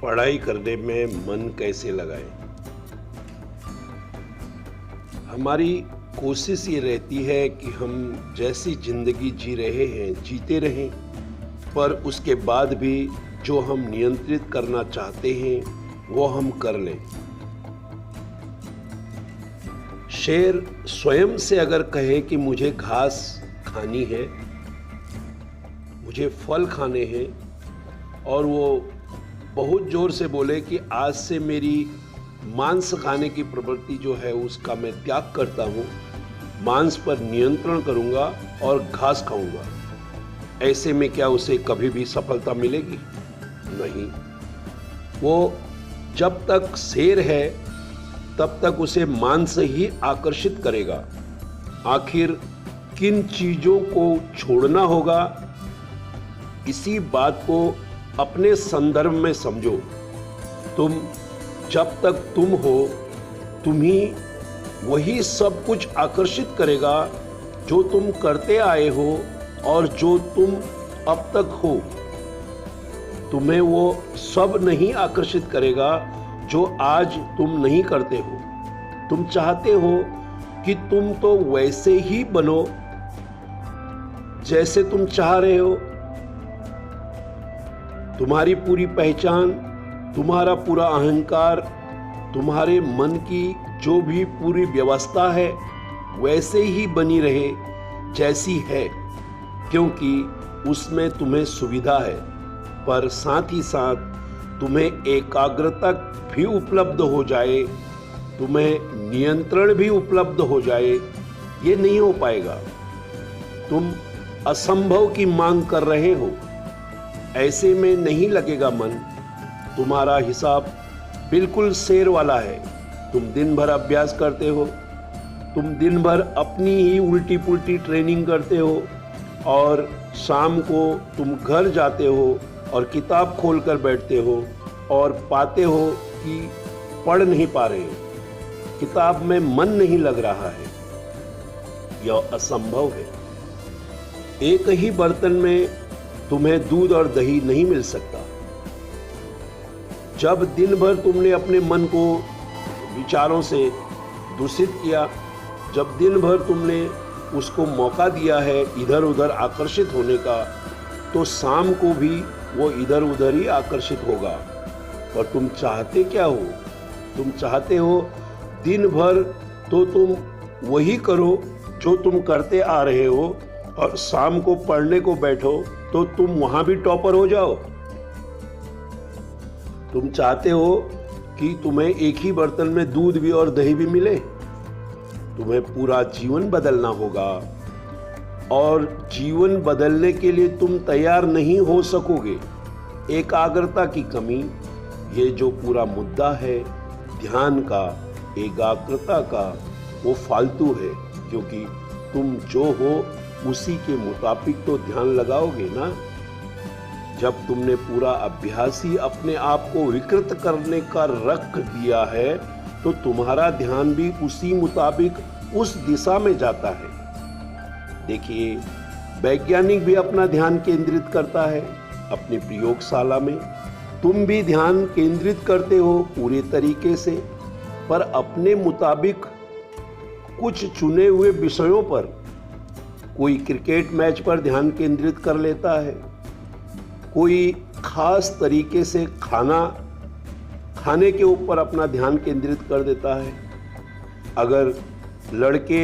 पढ़ाई करने में मन कैसे लगाएं? हमारी कोशिश ये रहती है कि हम जैसी ज़िंदगी जी रहे हैं, जीते रहें, पर उसके बाद भी जो हम नियंत्रित करना चाहते हैं, वो हम कर लें। शेर स्वयं से अगर कहे कि मुझे घास खानी है, मुझे फल खाने हैं, और वो बहुत ज़ोर से बोले कि आज से मेरी मांस खाने की प्रवृत्ति जो है उसका मैं त्याग करता हूँ, मांस पर नियंत्रण करूँगा और घास खाऊँगा, ऐसे में क्या उसे कभी भी सफलता मिलेगी? नहीं। वो जब तक शेर है तब तक उसे मांस ही आकर्षित करेगा। आखिर किन चीज़ों को छोड़ना होगा, इसी बात को अपने संदर्भ में समझो। तुम जब तक तुम हो, तुम्ही वही सब कुछ आकर्षित करेगा जो तुम करते आए हो और जो तुम अब तक हो। तुम्हें वो सब नहीं आकर्षित करेगा जो आज तुम नहीं करते हो। तुम चाहते हो कि तुम तो वैसे ही बनो जैसे तुम चाह रहे हो। तुम्हारी पूरी पहचान, तुम्हारा पूरा अहंकार, तुम्हारे मन की जो भी पूरी व्यवस्था है वैसे ही बनी रहे जैसी है, क्योंकि उसमें तुम्हें सुविधा है, पर साथ ही साथ तुम्हें एकाग्रता भी उपलब्ध हो जाए, तुम्हें नियंत्रण भी उपलब्ध हो जाए, ये नहीं हो पाएगा। तुम असंभव की मांग कर रहे हो, ऐसे में नहीं लगेगा मन। तुम्हारा हिसाब बिल्कुल शेर वाला है। तुम दिन भर अभ्यास करते हो, तुम दिन भर अपनी ही उल्टी पुल्टी ट्रेनिंग करते हो, और शाम को तुम घर जाते हो और किताब खोलकर बैठते हो और पाते हो कि पढ़ नहीं पा रहे हो, किताब में मन नहीं लग रहा है। यह असंभव है। एक ही बर्तन में तुम्हें दूध और दही नहीं मिल सकता। जब दिन भर तुमने अपने मन को विचारों से दूषित किया, जब दिन भर तुमने उसको मौका दिया है इधर उधर आकर्षित होने का, तो शाम को भी वो इधर उधर ही आकर्षित होगा। और तुम चाहते क्या हो? तुम चाहते हो दिन भर तो तुम वही करो जो तुम करते आ रहे हो, और शाम को पढ़ने को बैठो तो तुम वहां भी टॉपर हो जाओ। तुम चाहते हो कि तुम्हें एक ही बर्तन में दूध भी और दही भी मिले। तुम्हें पूरा जीवन बदलना होगा, और जीवन बदलने के लिए तुम तैयार नहीं हो सकोगे। एकाग्रता की कमी, ये जो पूरा मुद्दा है ध्यान का, एकाग्रता का, वो फालतू है, क्योंकि तुम जो हो उसी के मुताबिक तो ध्यान लगाओगे ना। जब तुमने पूरा अभ्यास ही अपने आप को विकृत करने का रख दिया है, तो तुम्हारा ध्यान भी उसी मुताबिक उस दिशा में जाता है। देखिए, वैज्ञानिक भी अपना ध्यान केंद्रित करता है अपनी प्रयोगशाला में। तुम भी ध्यान केंद्रित करते हो पूरे तरीके से, पर अपने मुताबिक कुछ चुने हुए विषयों पर। कोई क्रिकेट मैच पर ध्यान केंद्रित कर लेता है, कोई खास तरीके से खाने के ऊपर अपना ध्यान केंद्रित कर देता है। अगर लड़के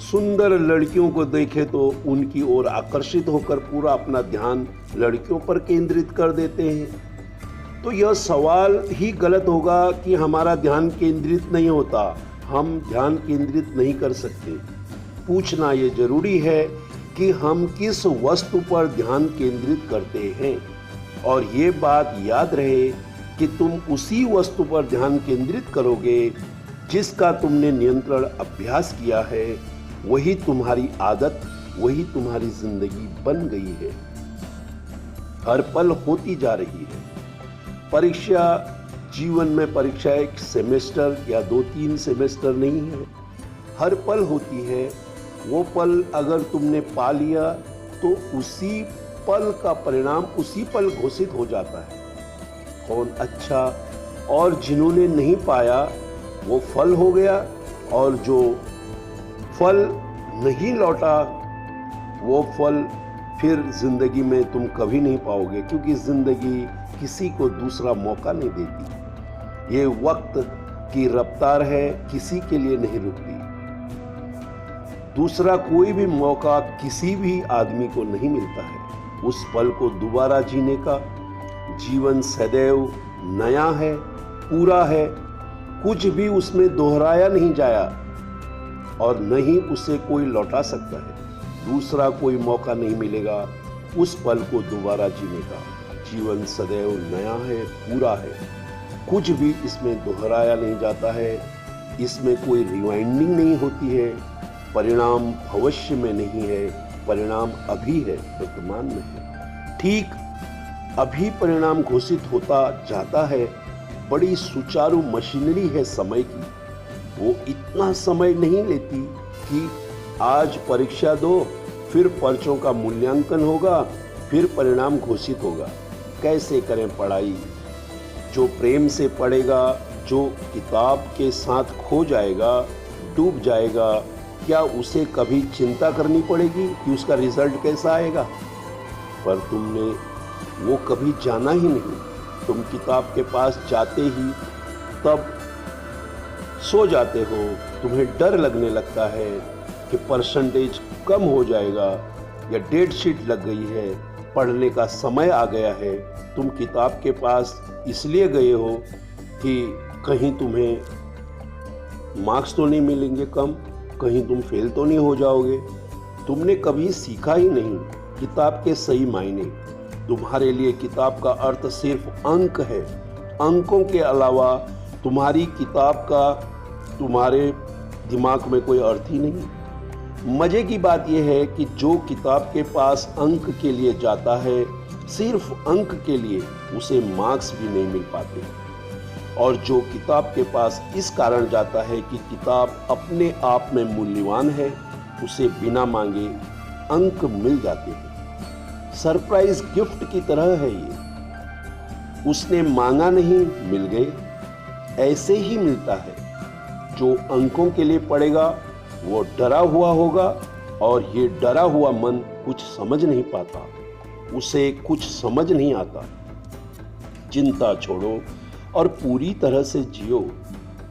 सुंदर लड़कियों को देखे तो उनकी ओर आकर्षित होकर पूरा अपना ध्यान लड़कियों पर केंद्रित कर देते हैं। तो यह सवाल ही गलत होगा कि हमारा ध्यान केंद्रित नहीं होता, हम ध्यान केंद्रित नहीं कर सकते। पूछना ये जरूरी है कि हम किस वस्तु पर ध्यान केंद्रित करते हैं, और ये बात याद रहे कि तुम उसी वस्तु पर ध्यान केंद्रित करोगे जिसका तुमने नियंत्रण अभ्यास किया है। वही तुम्हारी आदत, वही तुम्हारी जिंदगी बन गई है। हर पल होती जा रही है परीक्षा। जीवन में परीक्षा एक सेमेस्टर या 2-3 सेमेस्टर नहीं है, हर पल होती है। वो पल अगर तुमने पा लिया तो उसी पल का परिणाम उसी पल घोषित हो जाता है। कौन अच्छा, और जिन्होंने नहीं पाया वो फल हो गया, और जो फल नहीं लौटा वो फल फिर जिंदगी में तुम कभी नहीं पाओगे, क्योंकि जिंदगी किसी को दूसरा मौका नहीं देती। ये वक्त की रफ्तार है, किसी के लिए नहीं रुकती। दूसरा कोई भी मौका किसी भी आदमी को नहीं मिलता है उस पल को दोबारा जीने का। जीवन सदैव नया है, पूरा है, कुछ भी उसमें दोहराया नहीं जाया और न ही उसे कोई लौटा सकता है। दूसरा कोई मौका नहीं मिलेगा उस पल को दोबारा जीने का। जीवन सदैव नया है, पूरा है, कुछ भी इसमें दोहराया नहीं जाता है, इसमें कोई रिवाइंडिंग नहीं होती है। परिणाम भविष्य में नहीं है, परिणाम अभी है, वर्तमान में है। ठीक अभी परिणाम घोषित होता जाता है। बड़ी सुचारू मशीनरी है समय की, वो इतना समय नहीं लेती कि आज परीक्षा दो, फिर पर्चों का मूल्यांकन होगा, फिर परिणाम घोषित होगा। कैसे करें पढ़ाई? जो प्रेम से पढ़ेगा, जो किताब के साथ खो जाएगा, डूब जाएगा, क्या उसे कभी चिंता करनी पड़ेगी कि उसका रिजल्ट कैसा आएगा? पर तुमने वो कभी जाना ही नहीं। तुम किताब के पास जाते ही तब सो जाते हो। तुम्हें डर लगने लगता है कि परसेंटेज कम हो जाएगा या डेट शीट लग गई है, पढ़ने का समय आ गया है। तुम किताब के पास इसलिए गए हो कि कहीं तुम्हें मार्क्स तो नहीं मिलेंगे कम, कहीं तुम फेल तो नहीं हो जाओगे। तुमने कभी सीखा ही नहीं किताब के सही मायने। तुम्हारे लिए किताब का अर्थ सिर्फ अंक है। अंकों के अलावा तुम्हारी किताब का तुम्हारे दिमाग में कोई अर्थ ही नहीं। मजे की बात यह है कि जो किताब के पास अंक के लिए जाता है, सिर्फ अंक के लिए, उसे मार्क्स भी नहीं मिल पाते। और जो किताब के पास इस कारण जाता है कि किताब अपने आप में मूल्यवान है, उसे बिना मांगे अंक मिल जाते हैं। सरप्राइज गिफ्ट की तरह है ये। उसने मांगा नहीं, मिल गए। ऐसे ही मिलता है। जो अंकों के लिए पढ़ेगा वो डरा हुआ होगा, और ये डरा हुआ मन कुछ समझ नहीं पाता, उसे कुछ समझ नहीं आता। चिंता छोड़ो और पूरी तरह से जियो।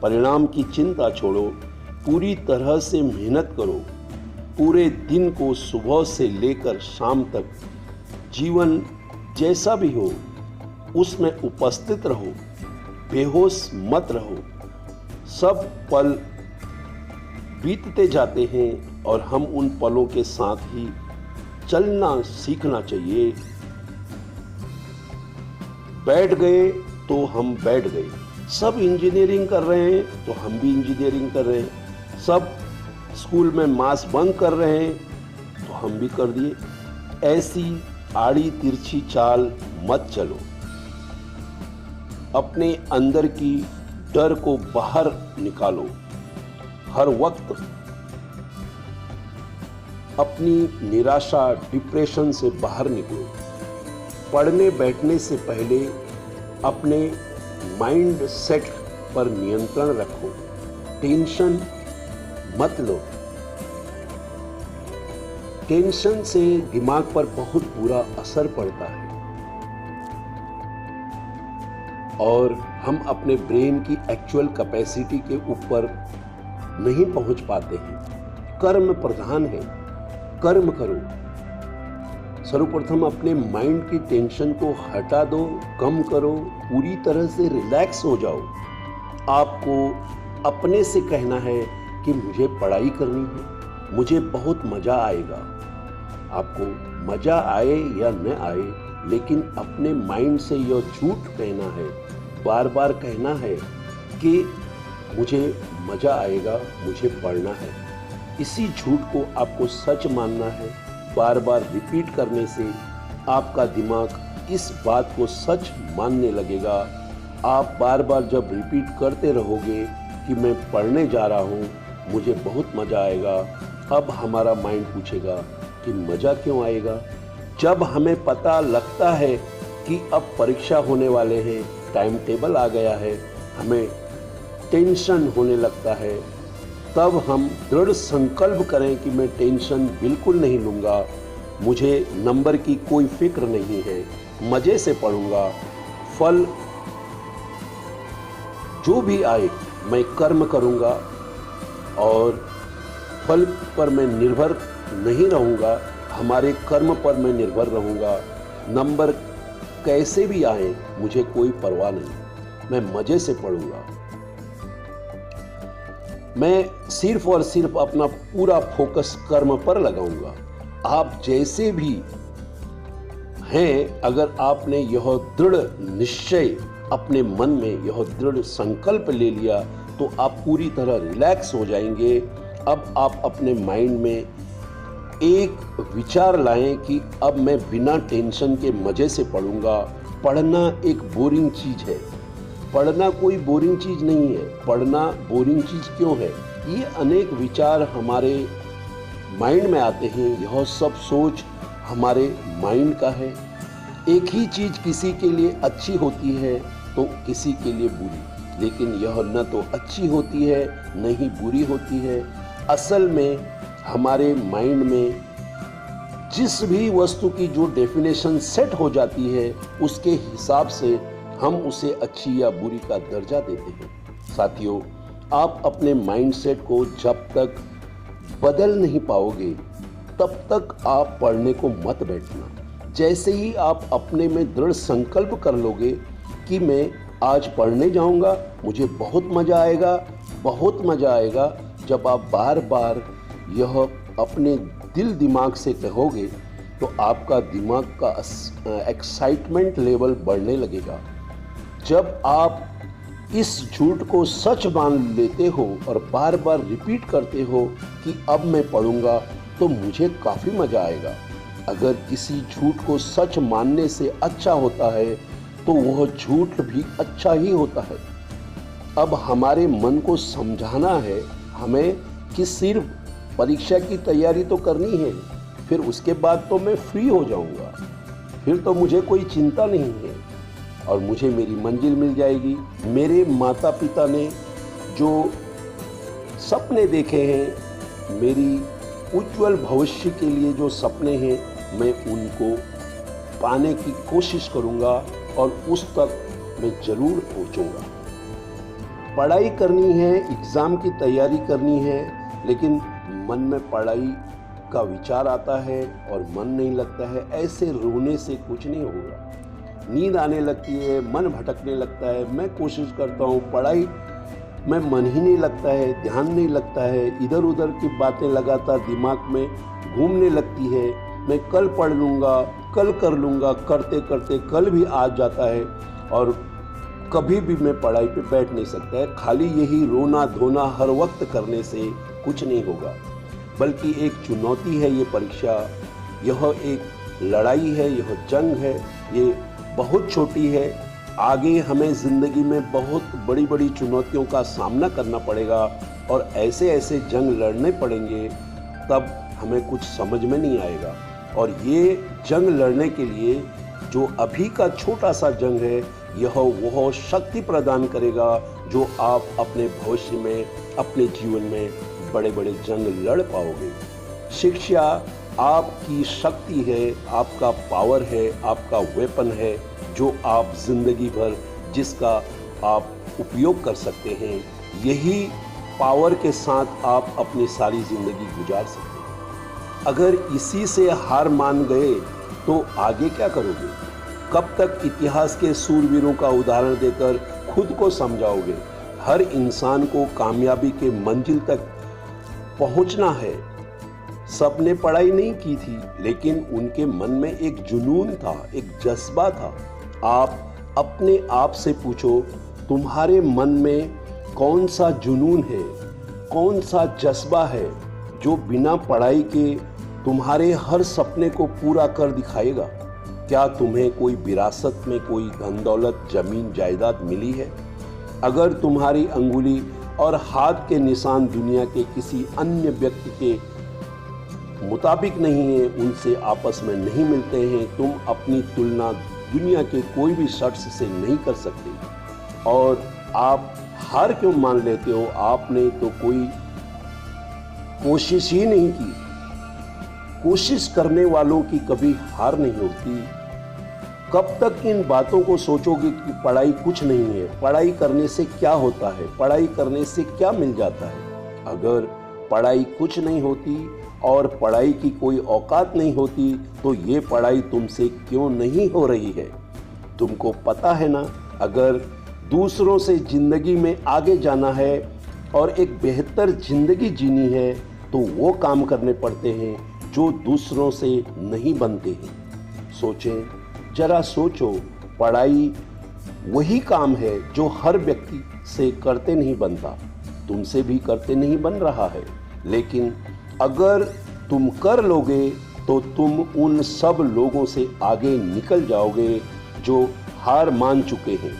परिणाम की चिंता छोड़ो, पूरी तरह से मेहनत करो। पूरे दिन को सुबह से लेकर शाम तक, जीवन जैसा भी हो उसमें उपस्थित रहो, बेहोश मत रहो। सब पल बीतते जाते हैं और हम उन पलों के साथ ही चलना सीखना चाहिए। बैठ गए तो हम बैठ गए। सब इंजीनियरिंग कर रहे हैं तो हम भी इंजीनियरिंग कर रहे हैं। सब स्कूल में मास बंक कर रहे हैं तो हम भी कर दिए। ऐसी आड़ी तिरछी चाल मत चलो। अपने अंदर की डर को बाहर निकालो। हर वक्त अपनी निराशा, डिप्रेशन से बाहर निकलो। पढ़ने बैठने से पहले अपने माइंड सेट पर नियंत्रण रखो। टेंशन मत लो। टेंशन से दिमाग पर बहुत बुरा असर पड़ता है और हम अपने ब्रेन की एक्चुअल कैपेसिटी के ऊपर नहीं पहुंच पाते हैं। कर्म प्रधान है, कर्म करो। सर्वप्रथम अपने माइंड की टेंशन को हटा दो, कम करो, पूरी तरह से रिलैक्स हो जाओ। आपको अपने से कहना है कि मुझे पढ़ाई करनी है, मुझे बहुत मजा आएगा। आपको मजा आए या न आए, लेकिन अपने माइंड से यह झूठ कहना है, बार बार कहना है कि मुझे मजा आएगा, मुझे पढ़ना है। इसी झूठ को आपको सच मानना है। बार बार रिपीट करने से आपका दिमाग इस बात को सच मानने लगेगा। आप बार बार जब रिपीट करते रहोगे कि मैं पढ़ने जा रहा हूँ, मुझे बहुत मज़ा आएगा, अब हमारा माइंड पूछेगा कि मज़ा क्यों आएगा। जब हमें पता लगता है कि अब परीक्षा होने वाले हैं, टाइम टेबल आ गया है, हमें टेंशन होने लगता है, तब हम दृढ़ संकल्प करें कि मैं टेंशन बिल्कुल नहीं लूँगा, मुझे नंबर की कोई फिक्र नहीं है, मज़े से पढ़ूँगा, फल जो भी आए मैं कर्म करूँगा और फल पर मैं निर्भर नहीं रहूँगा, हमारे कर्म पर मैं निर्भर रहूँगा। नंबर कैसे भी आए मुझे कोई परवाह नहीं, मैं मज़े से पढ़ूँगा। मैं सिर्फ और सिर्फ अपना पूरा फोकस कर्म पर लगाऊंगा। आप जैसे भी हैं, अगर आपने यह दृढ़ निश्चय अपने मन में, यह दृढ़ संकल्प ले लिया, तो आप पूरी तरह रिलैक्स हो जाएंगे। अब आप अपने माइंड में एक विचार लाएं कि अब मैं बिना टेंशन के मज़े से पढ़ूंगा। पढ़ना एक बोरिंग चीज़ है, पढ़ना कोई बोरिंग चीज़ नहीं है। पढ़ना बोरिंग चीज़ क्यों है? ये अनेक विचार हमारे माइंड में आते हैं, यह सब सोच हमारे माइंड का है। एक ही चीज़ किसी के लिए अच्छी होती है तो किसी के लिए बुरी, लेकिन यह न तो अच्छी होती है न ही बुरी होती है। असल में हमारे माइंड में जिस भी वस्तु की जो डेफिनेशन सेट हो जाती है, उसके हिसाब से हम उसे अच्छी या बुरी का दर्जा देते हैं। साथियों, आप अपने माइंडसेट को जब तक बदल नहीं पाओगे, तब तक आप पढ़ने को मत बैठना। जैसे ही आप अपने में दृढ़ संकल्प कर लोगे कि मैं आज पढ़ने जाऊंगा, मुझे बहुत मज़ा आएगा, बहुत मज़ा आएगा, जब आप बार बार यह अपने दिल दिमाग से कहोगे, तो आपका दिमाग का एक्साइटमेंट लेवल बढ़ने लगेगा। जब आप इस झूठ को सच मान लेते हो और बार बार रिपीट करते हो कि अब मैं पढ़ूंगा, तो मुझे काफ़ी मज़ा आएगा। अगर किसी झूठ को सच मानने से अच्छा होता है, तो वह झूठ भी अच्छा ही होता है। अब हमारे मन को समझाना है हमें कि सिर्फ परीक्षा की तैयारी तो करनी है, फिर उसके बाद तो मैं फ्री हो जाऊंगा, फिर तो मुझे कोई चिंता नहीं है और मुझे मेरी मंजिल मिल जाएगी। मेरे माता पिता ने जो सपने देखे हैं, मेरी उज्जवल भविष्य के लिए जो सपने हैं, मैं उनको पाने की कोशिश करूंगा और उस तक मैं ज़रूर पहुंचूंगा। पढ़ाई करनी है, एग्ज़ाम की तैयारी करनी है, लेकिन मन में पढ़ाई का विचार आता है और मन नहीं लगता है, ऐसे रोने से कुछ नहीं होगा। नींद आने लगती है, मन भटकने लगता है। मैं कोशिश करता हूँ, पढ़ाई में मन ही नहीं लगता है, ध्यान नहीं लगता है, इधर उधर की बातें लगातार दिमाग में घूमने लगती है। मैं कल पढ़ लूँगा, कल कर लूँगा, करते करते कल भी आ जाता है और कभी भी मैं पढ़ाई पे बैठ नहीं सकता है। खाली यही रोना धोना हर वक्त करने से कुछ नहीं होगा, बल्कि एक चुनौती है ये परीक्षा, यह एक लड़ाई है, यह जंग है, ये बहुत छोटी है। आगे हमें ज़िंदगी में बहुत बड़ी बड़ी चुनौतियों का सामना करना पड़ेगा और ऐसे ऐसे जंग लड़ने पड़ेंगे, तब हमें कुछ समझ में नहीं आएगा। और ये जंग लड़ने के लिए जो अभी का छोटा सा जंग है, यह वह शक्ति प्रदान करेगा जो आप अपने भविष्य में, अपने जीवन में बड़े बड़े जंग लड़ पाओगे। शिक्षा आपकी शक्ति है, आपका पावर है, आपका वेपन है, जो आप जिंदगी भर जिसका आप उपयोग कर सकते हैं। यही पावर के साथ आप अपनी सारी जिंदगी गुजार सकते हैं। अगर इसी से हार मान गए तो आगे क्या करोगे? कब तक इतिहास के सूरवीरों का उदाहरण देकर खुद को समझाओगे? हर इंसान को कामयाबी के मंजिल तक पहुंचना है। सबने पढ़ाई नहीं की थी, लेकिन उनके मन में एक जुनून था, एक जज्बा था। आप अपने आप से पूछो, तुम्हारे मन में कौन सा जुनून है, कौन सा जज्बा है जो बिना पढ़ाई के तुम्हारे हर सपने को पूरा कर दिखाएगा? क्या तुम्हें कोई विरासत में कोई धन दौलत, जमीन जायदाद मिली है? अगर तुम्हारी अंगुली और हाथ के निशान दुनिया के किसी अन्य व्यक्ति के मुताबिक नहीं है, उनसे आपस में नहीं मिलते हैं, तुम अपनी तुलना दुनिया के कोई भी शख्स से नहीं कर सकते। और आप हार क्यों मान लेते हो? आपने तो कोई कोशिश ही नहीं की। कोशिश करने वालों की कभी हार नहीं होती। कब तक इन बातों को सोचोगे कि पढ़ाई कुछ नहीं है, पढ़ाई करने से क्या होता है, पढ़ाई करने से क्या मिल जाता है? अगर पढ़ाई कुछ नहीं होती और पढ़ाई की कोई औकात नहीं होती तो ये पढ़ाई तुमसे क्यों नहीं हो रही है? तुमको पता है ना, अगर दूसरों से जिंदगी में आगे जाना है और एक बेहतर जिंदगी जीनी है तो वो काम करने पड़ते हैं जो दूसरों से नहीं बनते हैं। सोचें, जरा सोचो, पढ़ाई वही काम है जो हर व्यक्ति से करते नहीं बनता, तुमसे भी करते नहीं बन रहा है। लेकिन अगर तुम कर लोगे तो तुम उन सब लोगों से आगे निकल जाओगे जो हार मान चुके हैं।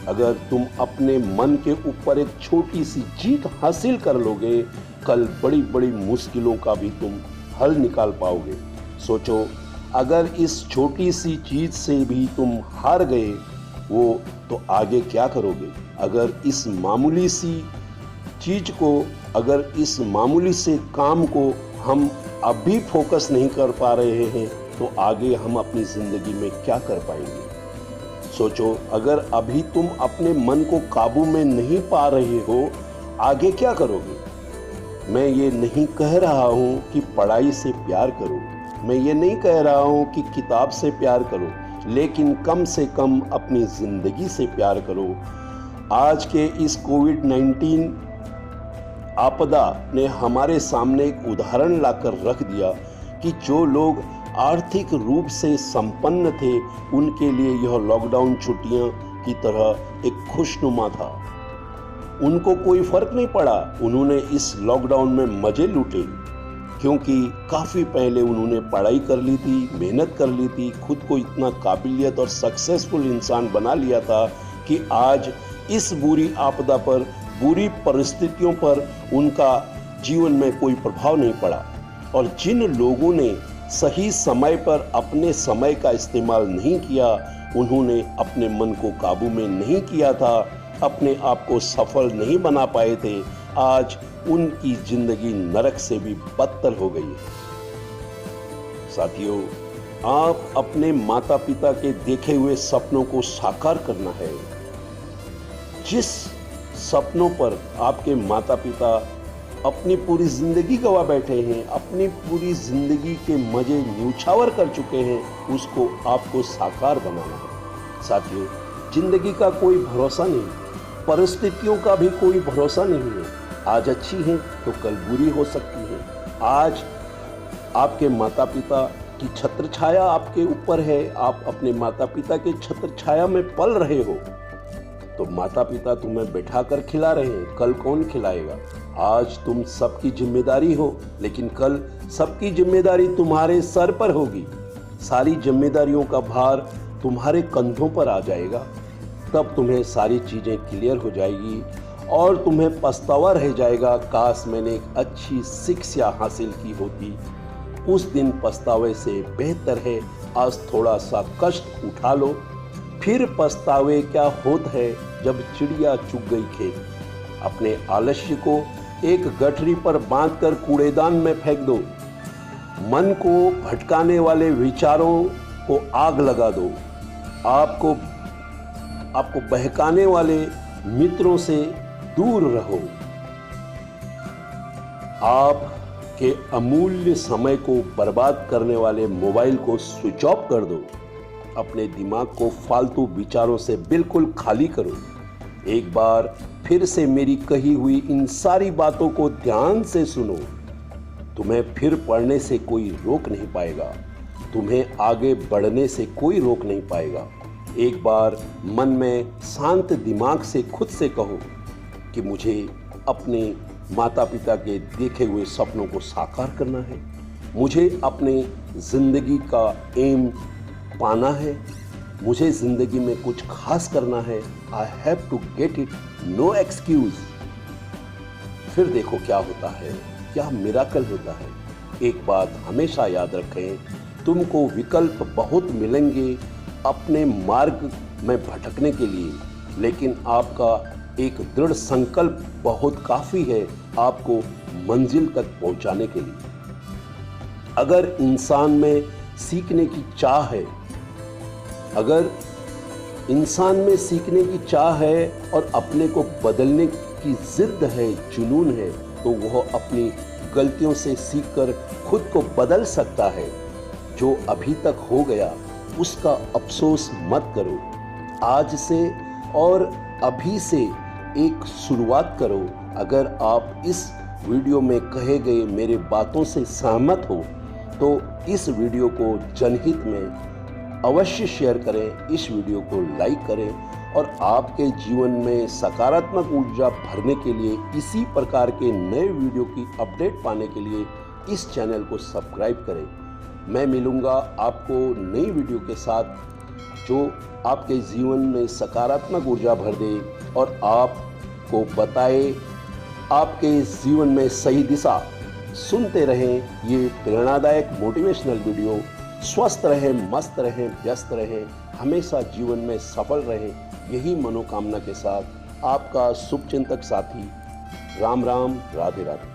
अगर तुम अपने मन के ऊपर एक छोटी सी जीत हासिल कर लोगे, कल बड़ी बड़ी मुश्किलों का भी तुम हल निकाल पाओगे। सोचो, अगर इस छोटी सी चीज से भी तुम हार गए वो, तो आगे क्या करोगे? अगर इस मामूली सी चीज को, अगर इस मामूली से काम को हम अभी फोकस नहीं कर पा रहे हैं तो आगे हम अपनी जिंदगी में क्या कर पाएंगे? सोचो, अगर अभी तुम अपने मन को काबू में नहीं पा रहे हो, आगे क्या करोगे? मैं ये नहीं कह रहा हूँ कि पढ़ाई से प्यार करो, मैं ये नहीं कह रहा हूँ कि किताब से प्यार करो, लेकिन कम से कम अपनी ज़िंदगी से प्यार करो। आज के इस कोविड-19 आपदा ने हमारे सामने एक उदाहरण लाकर रख दिया कि जो लोग आर्थिक रूप से संपन्न थे उनके लिए यह लॉकडाउन छुट्टियां की तरह एक खुशनुमा था। उनको कोई फर्क नहीं पड़ा, उन्होंने इस लॉकडाउन में मजे लूटे, क्योंकि काफ़ी पहले उन्होंने पढ़ाई कर ली थी, मेहनत कर ली थी, खुद को इतना काबिलियत और सक्सेसफुल इंसान बना लिया था कि आज इस बुरी आपदा पर, बुरी परिस्थितियों पर उनका जीवन में कोई प्रभाव नहीं पड़ा। और जिन लोगों ने सही समय पर अपने समय का इस्तेमाल नहीं किया, उन्होंने अपने मन को काबू में नहीं किया था, अपने आप को सफल नहीं बना पाए थे, आज उनकी जिंदगी नरक से भी बदतर हो गई है। साथियों, आप अपने माता पिता के देखे हुए सपनों को साकार करना है। जिस सपनों पर आपके माता पिता अपनी पूरी जिंदगी गवा बैठे हैं, अपनी पूरी जिंदगी के मजे न्यूछावर कर चुके हैं, उसको आपको साकार बनाना है। साथियों, जिंदगी का कोई भरोसा नहीं, परिस्थितियों का भी कोई भरोसा नहीं है। आज अच्छी है तो कल बुरी हो सकती है। आज आपके माता पिता की छत्र छाया आपके ऊपर है, आप अपने माता पिता के छत्र छाया में पल रहे हो, तो माता पिता तुम्हें बैठा कर खिला रहे हैं, कल कौन खिलाएगा? आज तुम सबकी जिम्मेदारी हो, लेकिन कल सबकी जिम्मेदारी तुम्हारे सर पर होगी। सारी जिम्मेदारियों का भार तुम्हारे कंधों पर आ जाएगा, तब तुम्हें सारी चीज़ें क्लियर हो जाएगी और तुम्हें पछतावा रह जाएगा, काश मैंने एक अच्छी शिक्षा हासिल की होती। उस दिन पछतावे से बेहतर है आज थोड़ा सा कष्ट उठा लो, फिर पछतावे क्या होता है जब चिड़िया चुग गई खेत। अपने आलस्य को एक गठरी पर बांधकर कूड़ेदान में फेंक दो, मन को भटकाने वाले विचारों को आग लगा दो, आपको बहकाने वाले मित्रों से दूर रहो, आपके अमूल्य समय को बर्बाद करने वाले मोबाइल को स्विच ऑफ कर दो, अपने दिमाग को फालतू विचारों से बिल्कुल खाली करो। एक बार फिर से मेरी कही हुई इन सारी बातों को ध्यान से सुनो। तुम्हें फिर पढ़ने से कोई रोक नहीं पाएगा, तुम्हें आगे बढ़ने से कोई रोक नहीं पाएगा। एक बार मन में शांत दिमाग से खुद से कहो कि मुझे अपने माता पिता के देखे हुए सपनों को साकार करना है, मुझे अपने ज़िंदगी का एम पाना है, मुझे ज़िंदगी में कुछ खास करना है। I have to get it, no excuse. फिर देखो क्या होता है, क्या मिराकल होता है। एक बात हमेशा याद रखें, तुमको विकल्प बहुत मिलेंगे, अपने मार्ग में भटकने के लिए, लेकिन आपका एक दृढ़ संकल्प बहुत काफ़ी है आपको मंजिल तक पहुंचाने के लिए। अगर इंसान में सीखने की चाह है, अगर इंसान में सीखने की चाह है और अपने को बदलने की जिद है, जुनून है, तो वह अपनी गलतियों से सीखकर खुद को बदल सकता है। जो अभी तक हो गया उसका अफसोस मत करो। आज से और अभी से एक शुरुआत करो। अगर आप इस वीडियो में कहे गए मेरे बातों से सहमत हो तो इस वीडियो को जनहित में अवश्य शेयर करें, इस वीडियो को लाइक करें और आपके जीवन में सकारात्मक ऊर्जा भरने के लिए, इसी प्रकार के नए वीडियो की अपडेट पाने के लिए इस चैनल को सब्सक्राइब करें। मैं मिलूंगा आपको नई वीडियो के साथ जो आपके जीवन में सकारात्मक ऊर्जा भर दे और आपको बताए आपके जीवन में सही दिशा। सुनते रहें ये प्रेरणादायक मोटिवेशनल वीडियो। स्वस्थ रहें, मस्त रहें, व्यस्त रहें, हमेशा जीवन में सफल रहें, यही मनोकामना के साथ आपका शुभचिंतक साथी। राम राम, राधे राधे।